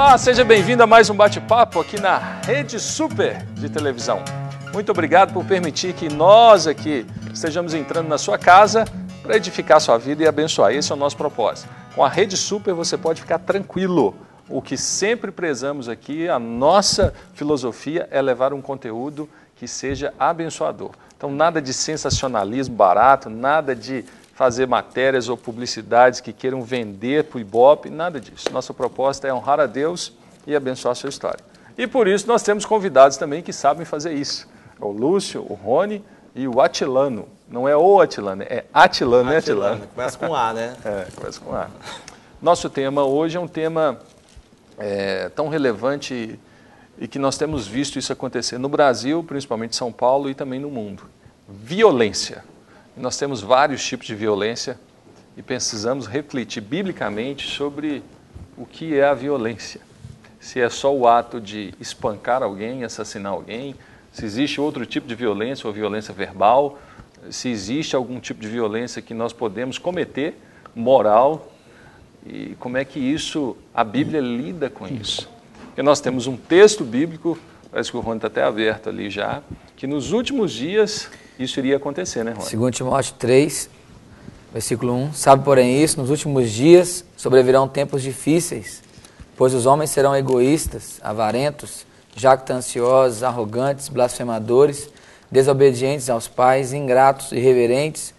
Olá, seja bem-vindo a mais um bate-papo aqui na Rede Super de televisão. Muito obrigado por permitir que nós aqui estejamos entrando na sua casa para edificar a sua vida e abençoar. Esse é o nosso propósito. Com a Rede Super você pode ficar tranquilo. O que sempre prezamos aqui, a nossa filosofia é levar um conteúdo que seja abençoador. Então nada de sensacionalismo barato, nada de fazer matérias ou publicidades que queiram vender para o Ibope, nada disso. Nossa proposta é honrar a Deus e abençoar a sua história. E por isso nós temos convidados também que sabem fazer isso. O Lúcio, o Rony e o Atilano. Não é o Atilano, é Atilano, né, Atilano? Começa com A, né? Começa com A. Nosso tema hoje é um tema tão relevante e que nós temos visto isso acontecer no Brasil, principalmente em São Paulo e também no mundo. Violência. Nós temos vários tipos de violência e precisamos refletir biblicamente sobre o que é a violência. Se é só o ato de espancar alguém, assassinar alguém, se existe outro tipo de violência ou violência verbal, se existe algum tipo de violência que nós podemos cometer, moral, e como é que isso, a Bíblia lida com isso. Porque nós temos um texto bíblico, parece que o Rony está até aberto ali já, que nos últimos dias isso iria acontecer, né, Rony? 2 Timóteo 3, versículo 1. Sabe, porém, isso, nos últimos dias sobrevirão tempos difíceis, pois os homens serão egoístas, avarentos, jactanciosos, arrogantes, blasfemadores, desobedientes aos pais, ingratos, irreverentes,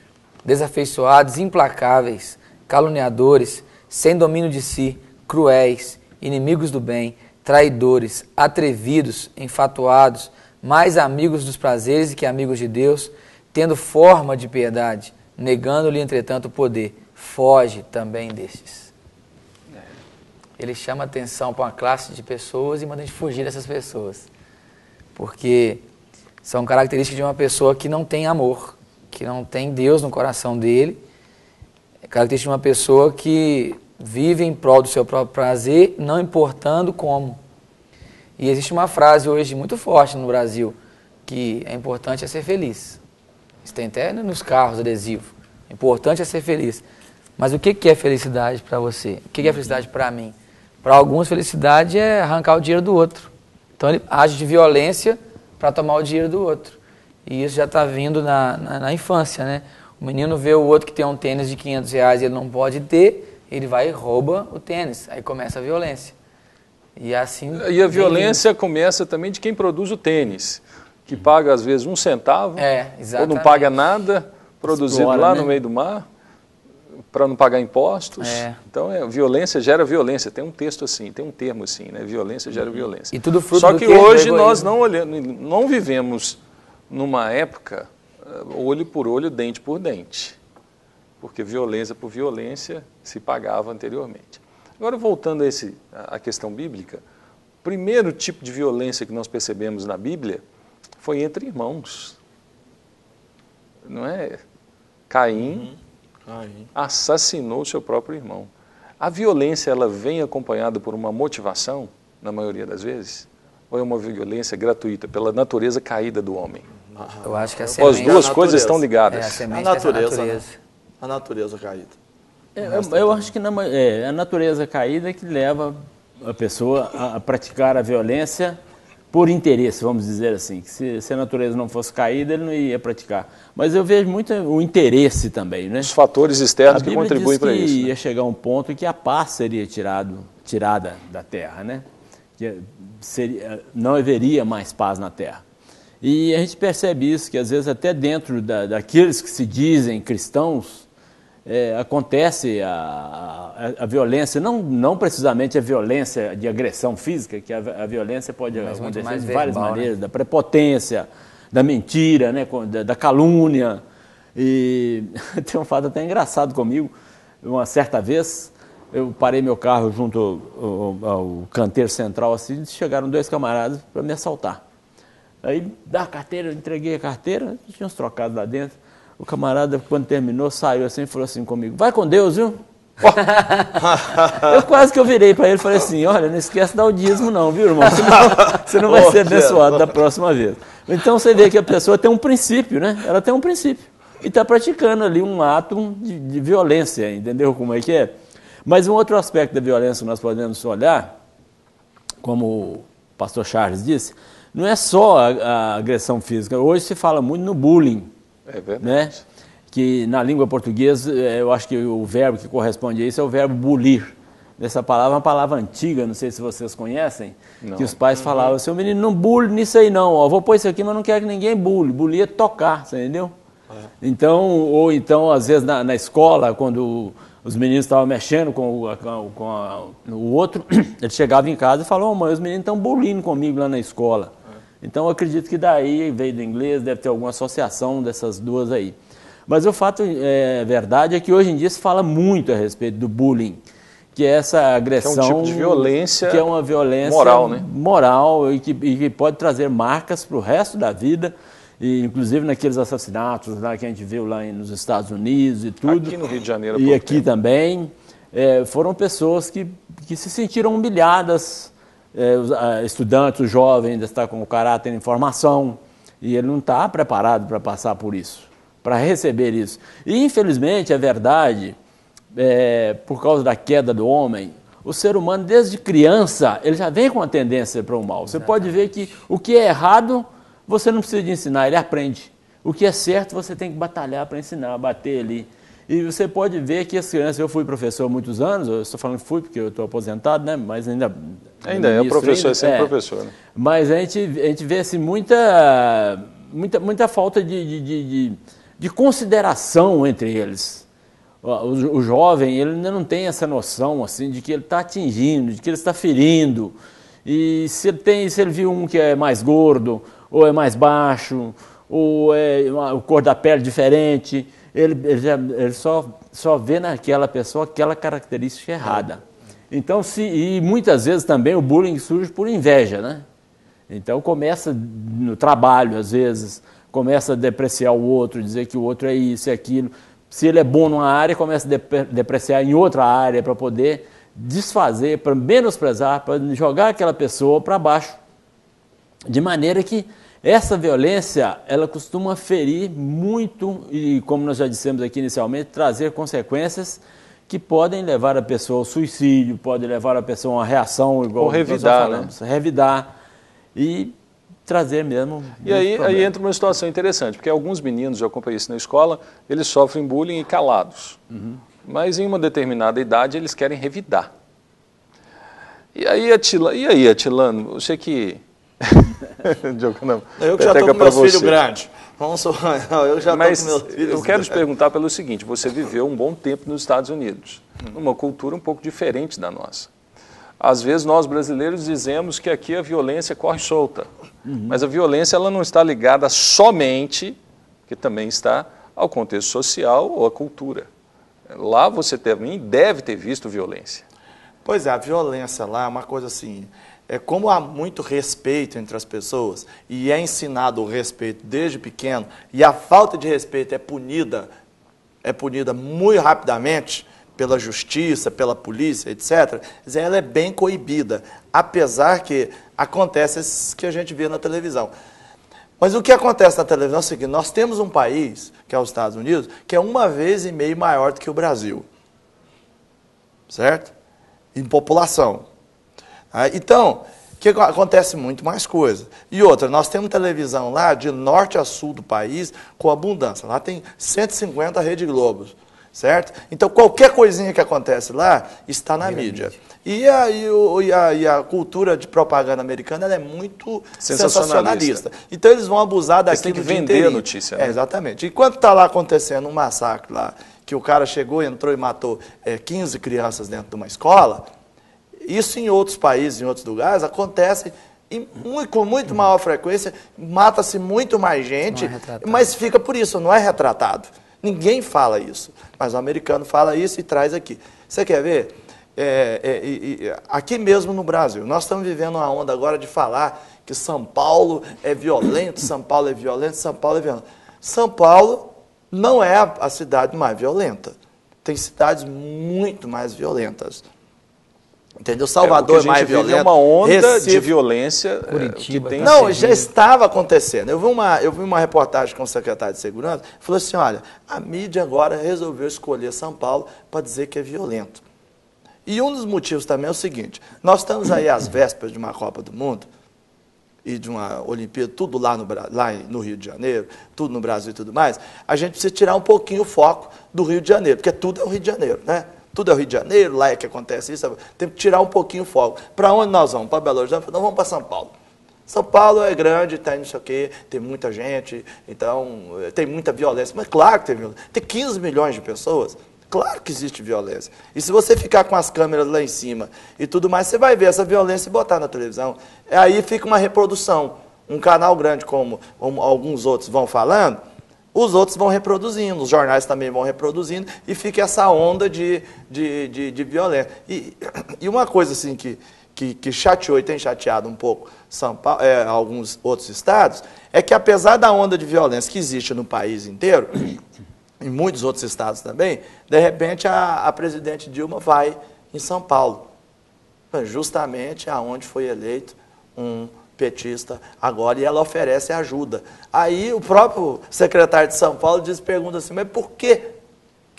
desafeiçoados, implacáveis, caluniadores, sem domínio de si, cruéis, inimigos do bem, traidores, atrevidos, enfatuados, mais amigos dos prazeres que amigos de Deus, tendo forma de piedade, negando-lhe, entretanto, o poder. Foge também destes. Ele chama atenção para uma classe de pessoas e manda a gente fugir dessas pessoas. Porque são características de uma pessoa que não tem amor, que não tem Deus no coração dele. É característica de uma pessoa que vive em prol do seu próprio prazer, não importando como. E existe uma frase hoje muito forte no Brasil, que é importante é ser feliz. Isso tem até nos carros adesivo. O importante é ser feliz. Mas o que é felicidade para você? O que é felicidade para mim? Para alguns, felicidade é arrancar o dinheiro do outro. Então ele age de violência para tomar o dinheiro do outro. E isso já está vindo na infância, né? O menino vê o outro que tem um tênis de R$500 e ele não pode ter, ele vai e rouba o tênis. Aí começa a violência. E a violência começa também de quem produz o tênis, que paga às vezes 1 centavo, ou não paga nada, produzido explora, lá no meio do mar, para não pagar impostos. Então, violência gera violência. Tem um texto assim, tem um termo assim, né? Violência gera violência. E tudo fruto Só do que hoje nós não vivemos numa época olho por olho, dente por dente, porque violência por violência se pagava anteriormente. Agora, voltando à questão bíblica, o primeiro tipo de violência que nós percebemos na Bíblia foi entre irmãos. Não é? Caim assassinou o seu próprio irmão. A violência, ela vem acompanhada por uma motivação, na maioria das vezes, ou é uma violência gratuita, pela natureza caída do homem? Eu acho que as duas coisas estão ligadas. A natureza. A natureza caída. Eu acho que é a natureza caída que leva a pessoa a praticar a violência por interesse, vamos dizer assim. Que se a natureza não fosse caída, ele não ia praticar. Mas eu vejo muito o interesse também, né? Os fatores externos que contribuem para isso. Ia chegar um ponto em que a paz seria tirada da terra, né? Que não haveria mais paz na terra. E a gente percebe isso, que às vezes até dentro daqueles que se dizem cristãos, acontece a violência, não precisamente a violência de agressão física, que a violência pode acontecer de várias maneiras, da prepotência, da mentira, né, da calúnia. E tem um fato até engraçado comigo. Uma certa vez, eu parei meu carro junto ao canteiro central, assim, e chegaram 2 camaradas para me assaltar. Aí, dá a carteira, eu entreguei a carteira, tinha uns trocados lá dentro. O camarada, quando terminou, saiu assim e falou assim comigo: vai com Deus, viu? Eu quase que eu virei para ele e falei assim: olha, não esquece de dar o dízimo não, viu, irmão? Senão você não vai ser abençoado da próxima vez. Então você vê que a pessoa tem um princípio, né? Ela tem um princípio. E está praticando ali um ato de violência, entendeu como é que é? Mas um outro aspecto da violência que nós podemos olhar como o pastor Charles disse, não é só a agressão física. Hoje se fala muito no bullying. É verdade. Né? Que na língua portuguesa, eu acho que o verbo que corresponde a isso é o verbo bulir. Essa palavra é uma palavra antiga, não sei se vocês conhecem, não. Que os pais falavam, seu menino não bully nisso aí não, ó, vou pôr isso aqui, mas não quero que ninguém bully. Bully é tocar, você entendeu? Então, ou então, às vezes na escola, quando os meninos estavam mexendo com o outro, ele chegava em casa e falou, mãe, os meninos estão bullying comigo lá na escola. Então, eu acredito que daí veio do inglês, deve ter alguma associação dessas duas aí. Mas o fato verdade é que hoje em dia se fala muito a respeito do bullying, que é essa agressão... Que é um tipo de violência que é uma violência moral, né? Moral e que pode trazer marcas para o resto da vida, e inclusive naqueles assassinatos lá que a gente viu lá nos Estados Unidos e tudo. Aqui no Rio de Janeiro. E aqui também. Foram pessoas que se sentiram humilhadas, estudantes, o jovem ainda está com o caráter em formação, e ele não está preparado para passar por isso, para receber isso. E, infelizmente, é verdade, por causa da queda do homem, o ser humano, desde criança, ele já vem com a tendência para o mal. Você pode ver que o que é errado, você não precisa de ensinar, ele aprende. O que é certo, você tem que batalhar para ensinar, bater ali. E você pode ver que as crianças, eu fui professor há muitos anos, eu estou falando que fui porque eu estou aposentado, né? Mas ainda é o professor, é sempre professor. Né? Mas a gente vê assim, muita falta de consideração entre eles. O jovem, ele ainda não tem essa noção assim, de que ele está atingindo, de que ele está ferindo. E se ele viu um que é mais gordo, ou é mais baixo, ou é a cor da pele diferente, ele só vê naquela pessoa aquela característica errada. Então, e muitas vezes também o bullying surge por inveja, né? Então começa no trabalho, às vezes, começa a depreciar o outro, dizer que o outro é isso e aquilo. Se ele é bom numa área, começa a depreciar em outra área para poder desfazer, para menosprezar, para jogar aquela pessoa para baixo. De maneira que essa violência, ela costuma ferir muito e, como nós já dissemos aqui inicialmente, trazer consequências que podem levar a pessoa ao suicídio, podem levar a pessoa a uma reação igual... Ou revidar, né? Revidar e trazer mesmo... E aí entra uma situação interessante, porque alguns meninos, eu acompanhei isso na escola, eles sofrem bullying e calados. Uhum. Mas em uma determinada idade eles querem revidar. E aí, Atilano, você que... eu que já estou com meus filhos grandes. Eu já estou com meus filhos. Eu quero te perguntar pelo seguinte, você viveu um bom tempo nos Estados Unidos, numa cultura um pouco diferente da nossa. Às vezes nós brasileiros dizemos que aqui a violência corre solta, mas a violência ela não está ligada somente, que também está ao contexto social ou à cultura. Lá você também deve ter visto violência. Pois é, a violência lá é uma coisa assim... como há muito respeito entre as pessoas e é ensinado o respeito desde pequeno e a falta de respeito é punida muito rapidamente pela justiça, pela polícia, etc., ela é bem coibida, apesar que acontece isso que a gente vê na televisão. Mas o que acontece na televisão é o seguinte, nós temos um país, que é os Estados Unidos, que é 1,5 vezes maior do que o Brasil, certo? Em população. Então, que acontece muito mais coisa. E outra, nós temos televisão lá de norte a sul do país com abundância. Lá tem 150 Rede Globos, certo? Então, qualquer coisinha que acontece lá está na mídia. E a cultura de propaganda americana ela é muito sensacionalista. Então, eles vão abusar daquilo de vender a notícia. Né? Exatamente. Enquanto está lá acontecendo um massacre lá, que o cara chegou, entrou e matou 15 crianças dentro de uma escola... Isso em outros países, em outros lugares, acontece com muito maior frequência, mata-se muito mais gente, mas fica por isso, não é retratado. Ninguém fala isso, mas o americano fala isso e traz aqui. Você quer ver? Aqui mesmo no Brasil, nós estamos vivendo uma onda agora de falar que São Paulo é violento, São Paulo é violento, São Paulo é violento. São Paulo não é a cidade mais violenta. Tem cidades muito mais violentas. Entendeu? Salvador é mais violento. É uma onda Recife, de violência. Curitiba. Que tem não, já estava acontecendo. Eu vi uma reportagem com o secretário de Segurança, falou assim, olha, a mídia agora resolveu escolher São Paulo para dizer que é violento. E um dos motivos também é o seguinte, nós estamos aí às vésperas de uma Copa do Mundo e de uma Olimpíada, tudo lá no Rio de Janeiro, tudo no Brasil e tudo mais, a gente precisa tirar um pouquinho o foco do Rio de Janeiro, porque tudo é o Rio de Janeiro, né? Tudo é o Rio de Janeiro, lá é que acontece isso, tem que tirar um pouquinho o foco. Para onde nós vamos? Para Belo Horizonte? Nós vamos para São Paulo. São Paulo é grande, tem não sei o quê, tem muita gente, então tem muita violência. Mas claro que tem violência. Tem 15 milhões de pessoas, claro que existe violência. E se você ficar com as câmeras lá em cima e tudo mais, você vai ver essa violência e botar na televisão. Aí fica uma reprodução. Um canal grande, como alguns outros vão falando, os outros vão reproduzindo, os jornais também vão reproduzindo, e fica essa onda de violência. E uma coisa assim que chateou e tem chateado um pouco São Paulo, alguns outros estados, é que apesar da onda de violência que existe no país inteiro, em muitos outros estados também, de repente a presidente Dilma vai em São Paulo, justamente aonde foi eleito um petista agora, e ela oferece ajuda. Aí o próprio secretário de São Paulo pergunta assim, mas por que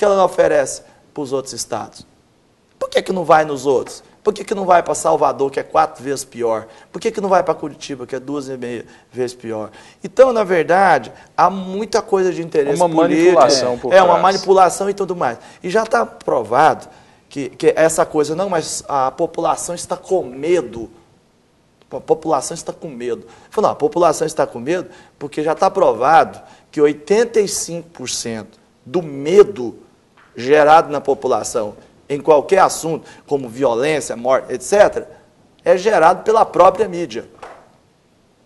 ela não oferece para os outros estados? Por que não vai nos outros? Por que não vai para Salvador, que é 4 vezes pior? Por que não vai para Curitiba, que é 2,5 vezes pior? Então, na verdade, há muita coisa de interesse político. Uma manipulação por trás. Uma manipulação e tudo mais. E já está provado que essa coisa, não, mas a população está com medo. A população está com medo. Não, a população está com medo porque já está provado que 85% do medo gerado na população em qualquer assunto, como violência, morte, etc., é gerado pela própria mídia.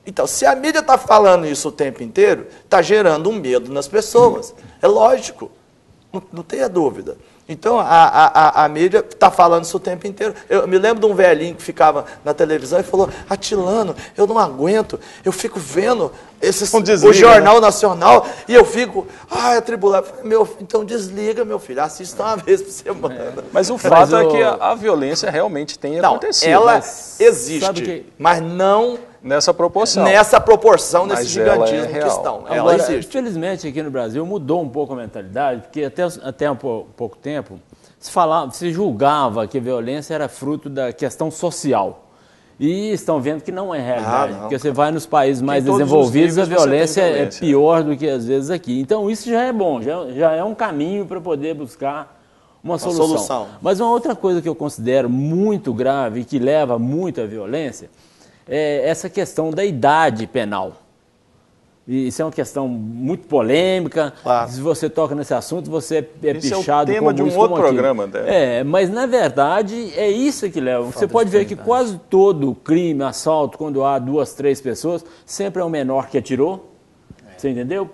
Então, se a mídia está falando isso o tempo inteiro, está gerando um medo nas pessoas. É lógico, não tenha dúvida. Então, a mídia está falando isso o tempo inteiro. Eu me lembro de um velhinho que ficava na televisão e falou, Atilano, eu não aguento, eu fico vendo o Jornal Nacional e eu fico, atribulado. Então desliga, meu filho, assista uma vez por semana. Mas o fato é que a violência realmente tem acontecido. Ela existe, mas não nessa proporção. Nesse gigantismo que estão. Ela existe. Infelizmente, aqui no Brasil mudou um pouco a mentalidade, porque até pouco tempo se julgava que a violência era fruto da questão social. E estão vendo que não é realidade. Porque você vai nos países mais desenvolvidos, a violência é pior do que às vezes aqui. Então isso já é bom, já é um caminho para poder buscar uma solução. Mas uma outra coisa que eu considero muito grave e que leva muito à violência é essa questão da idade penal. E isso é uma questão muito polêmica. Claro. Se você toca nesse assunto, você é pichado como isso, como aquilo. Isso é o tema de um outro programa. Até. Mas na verdade é isso que leva. Você pode ver que quase todo crime, assalto, quando há 2, 3 pessoas, sempre é o menor que atirou. Você entendeu?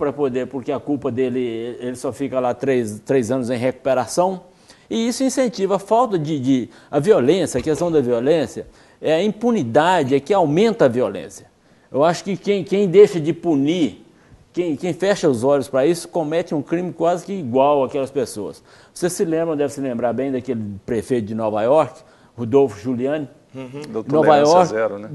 Porque a culpa dele, ele só fica lá 3 anos em recuperação. E isso incentiva a falta a violência, a questão da violência, a impunidade é que aumenta a violência. Eu acho que quem deixa de punir, quem fecha os olhos para isso, comete um crime quase que igual àquelas pessoas. Você deve se lembrar bem daquele prefeito de Nova York, Rudolph Giuliani. Nova York, zero, né?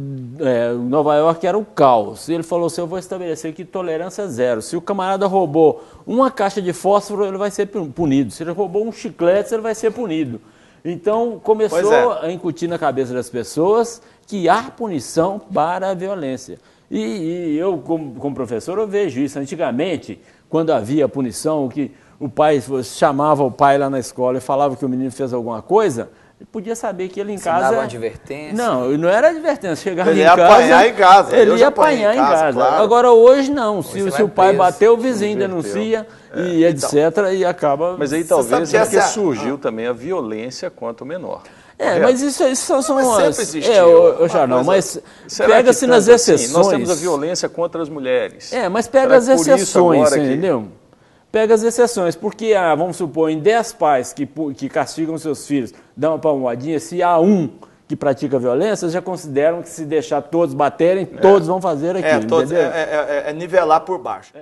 Nova York era o caos. Ele falou assim, eu vou estabelecer aqui tolerância zero. Se o camarada roubou uma caixa de fósforo, ele vai ser punido. Se ele roubou um chiclete, ele vai ser punido. Então, começou a incutir na cabeça das pessoas que há punição para a violência. E eu, como professor, eu vejo isso. Antigamente, quando havia punição, que o pai chamava o pai lá na escola e falava que o menino fez alguma coisa, ele podia saber que ele em casa... Dava advertência? Não era advertência. Chegava ele ia apanhar em casa. Ele ia apanhar em casa. Claro. Agora, hoje não. Se o pai bateu, o vizinho denuncia, e etc. E acaba... Mas aí talvez é porque surgiu também a violência contra o menor. Mas isso são as... Sempre existiu. Mas pega-se nas exceções... Assim, nós temos a violência contra as mulheres. Mas pega as exceções, entendeu? Pega as exceções, porque, vamos supor, em 10 pais que castigam seus filhos, dão uma palmadinha, se há um que pratica violência, já consideram que se deixar todos baterem, todos vão fazer aquilo, entendeu? É nivelar por baixo.